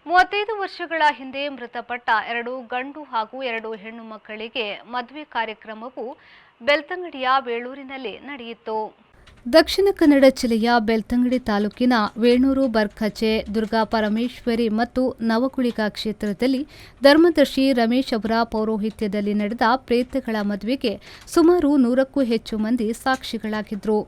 35 ವರ್ಷಗಳ ಹಿಂದೆ ಮೃತಪಟ್ಟ 2 ಗಂಡು ಹಾಗೂ 2 ಹೆಣ್ಣು ಮಕ್ಕಳಿಗೆ ಮದುವೆ ಕಾರ್ಯಕ್ರಮವು ಬೆಳ್ತಂಗಡಿಯ ಬೇಳೂರಿನಲ್ಲಿ ನಡೆಯಿತು. ದಕ್ಷಿಣ ಕನ್ನಡ ಜಿಲ್ಲೆಯ ಬೆಳ್ತಂಗಡಿ ತಾಲೂಕಿನ ವೇಣೂರು ಬರ್ಕಚೆ ದುರ್ಗಾ ಪರಮೇಶ್ವರಿ ಮತ್ತು ನವಕುಳಿಗ ಕ್ಷೇತ್ರದಲ್ಲಿ ಧರ್ಮದರ್ಶಿ ರಮೇಶ್ ಅವರ ಪೌರೋಹಿತ್ಯದಲ್ಲಿ ನಡೆದ ಪ್ರೇತಗಳ ಮದುವೆಗೆ ಸುಮಾರು 100ಕ್ಕೂ ಹೆಚ್ಚು ಮಂದಿ ಸಾಕ್ಷಿಗಳಾಗಿದ್ದರು.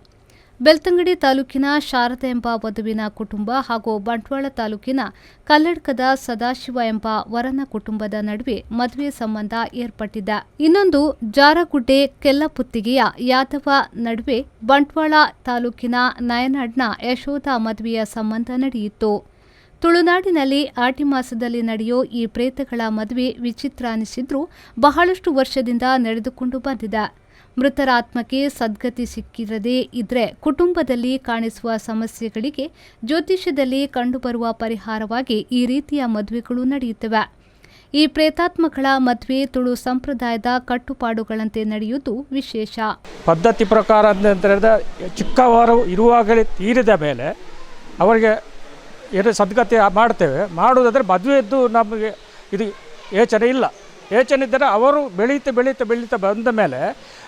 ಬೆಳ್ತಂಗಡಿ ತಾಲೂಕಿನ ಶಾರದಾ ಎಂಬ ವಧುವಿನ ಕುಟುಂಬ ಹಾಗೂ ಬಂಟ್ವಾಳ ತಾಲೂಕಿನ ಕಲ್ಲಡ್ಕದ ಸದಾಶಿವ ಎಂಬ ವರನ ಕುಟುಂಬದ ನಡುವೆ ಮದುವೆ ಸಂಬಂಧ ಏರ್ಪಟ್ಟಿದ್ದ. ಇನ್ನೊಂದು ಜಾರಗುಡ್ಡೆ ಕೆಲ್ಲಪುತ್ತಿಗೆಯ ಯಾದವ ನಡುವೆ ಬಂಟ್ವಾಳ ತಾಲೂಕಿನ ನಯನಾಡ್ನ ಯಶೋಧ ಮದುವೆಯ ಸಂಬಂಧ ನಡೆಯಿತು. ತುಳುನಾಡಿನಲ್ಲಿ ಆಟಿ ಮಾಸದಲ್ಲಿ ನಡೆಯೋ ಈ ಪ್ರೇತಗಳ ಮದುವೆ ವಿಚಿತ್ರ ಅನಿಸಿದ್ರೂ ಬಹಳಷ್ಟು ವರ್ಷದಿಂದ ನಡೆದುಕೊಂಡು ಬಂದಿದೆ. ಮೃತರ ಆತ್ಮಕ್ಕೆ ಸದ್ಗತಿ ಸಿಕ್ಕಿರದೇ ಇದ್ರೆ ಕುಟುಂಬದಲ್ಲಿ ಕಾಣಿಸುವ ಸಮಸ್ಯೆಗಳಿಗೆ ಜ್ಯೋತಿಷ್ಯದಲ್ಲಿ ಕಂಡುಬರುವ ಪರಿಹಾರವಾಗಿ ಈ ರೀತಿಯ ಮದುವೆಗಳು ನಡೆಯುತ್ತವೆ. ಈ ಪ್ರೇತಾತ್ಮಗಳ ಮದುವೆ ತುಳು ಸಂಪ್ರದಾಯದ ಕಟ್ಟುಪಾಡುಗಳಂತೆ ನಡೆಯುವುದು ವಿಶೇಷ. ಪದ್ಧತಿ ಪ್ರಕಾರ ಅಂತ ಚಿಕ್ಕವರು ಇರುವಾಗಲೇ ತೀರಿದ ಮೇಲೆ ಅವರಿಗೆ ಏನು ಸದ್ಗತಿ ಮಾಡ್ತೇವೆ. ಮಾಡುವುದಾದರೆ ಮದುವೆದ್ದು ನಮಗೆ ಇದು ಯೋಚನೆ ಇಲ್ಲ. ಯೋಚನೆ ಇದ್ದರೆ ಅವರು ಬೆಳೀತಾ ಬಂದ ಮೇಲೆ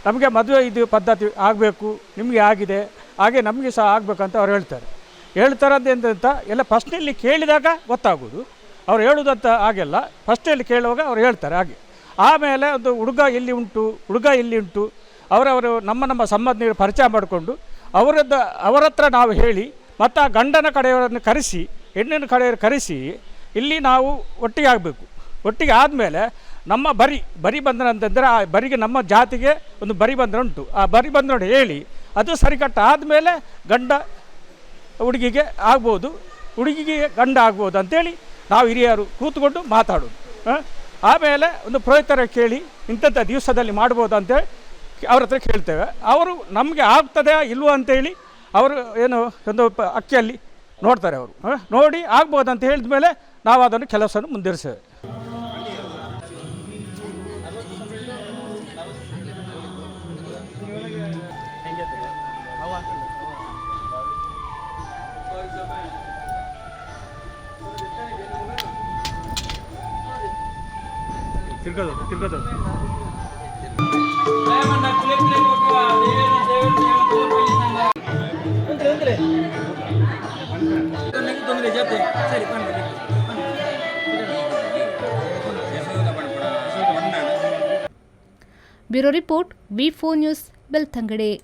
ನಮಗೆ ಮದುವೆ ಇದು ಪದ್ಧತಿ ಆಗಬೇಕು, ನಿಮಗೆ ಆಗಿದೆ, ಹಾಗೆ ನಮಗೆ ಸಹ ಆಗಬೇಕಂತ ಅವ್ರು ಹೇಳ್ತಾರೆ ಅಂತ ಎಲ್ಲ ಫಸ್ಟ್ನಲ್ಲಿ ಕೇಳಿದಾಗ ಗೊತ್ತಾಗೋದು. ಅವ್ರು ಹೇಳೋದಂತ ಹಾಗೆಲ್ಲ ಫಸ್ಟಲ್ಲಿ ಕೇಳುವಾಗ ಅವ್ರು ಹೇಳ್ತಾರೆ ಹಾಗೆ. ಆಮೇಲೆ ಒಂದು ಹುಡುಗ ಇಲ್ಲಿ ಉಂಟು ಅವರವರು ನಮ್ಮ ಸಂಬಂಧಿಕರು ಪರಿಚಯ ಮಾಡಿಕೊಂಡು ಅವರ ಹತ್ರ ನಾವು ಹೇಳಿ ಮತ್ತು ಆ ಗಂಡನ ಕಡೆಯವರನ್ನು ಕರೆಸಿ ಹೆಣ್ಣಿನ ಕಡೆಯವರು ಕರೆಸಿ ಇಲ್ಲಿ ನಾವು ಒಟ್ಟಿಗೆ ಆಗಬೇಕು. ಒಟ್ಟಿಗೆ ಆದಮೇಲೆ ನಮ್ಮ ಬರಿ ಬಂಧನ ಅಂತಂದರೆ ಆ ಬರಿಗೆ ನಮ್ಮ ಜಾತಿಗೆ ಒಂದು ಬರಿ ಬಂಧನ ಉಂಟು. ಆ ಬರಿ ಬಂಧನ ಹೇಳಿ ಅದು ಸರಿಕಟ್ಟ ಆದಮೇಲೆ ಗಂಡ ಹುಡುಗಿಗೆ ಆಗ್ಬೋದು, ಹುಡುಗಿಗೆ ಗಂಡ ಆಗ್ಬೋದು ಅಂಥೇಳಿ ನಾವು ಹಿರಿಯರು ಕೂತ್ಕೊಂಡು ಮಾತಾಡೋದು. ಆಮೇಲೆ ಒಂದು ಪುರೋಹಿತರ ಕೇಳಿ ಇಂಥದ್ದು ದಿವಸದಲ್ಲಿ ಮಾಡ್ಬೋದು ಅಂತೇಳಿ ಅವ್ರ ಹತ್ರ ಕೇಳ್ತೇವೆ. ಅವರು ನಮಗೆ ಆಗ್ತದೆ ಇಲ್ವೋ ಅಂತೇಳಿ ಅವರು ಏನು ಒಂದು ಅಕ್ಕಿಯಲ್ಲಿ ನೋಡ್ತಾರೆ. ಅವರು ನೋಡಿ ಆಗ್ಬೋದು ಅಂತ ಹೇಳಿದ ಮೇಲೆ ನಾವು ಅದನ್ನು ಕೆಲಸವನ್ನು ಮುಂದುವರಿಸ್ತೇವೆ. ತಿರ್ಗದು ಬ್ಯೂರೋ ರಿಪೋರ್ಟ್ ವಿ4 ನ್ಯೂಸ್ ಬೆಳ್ತಂಗಡಿ.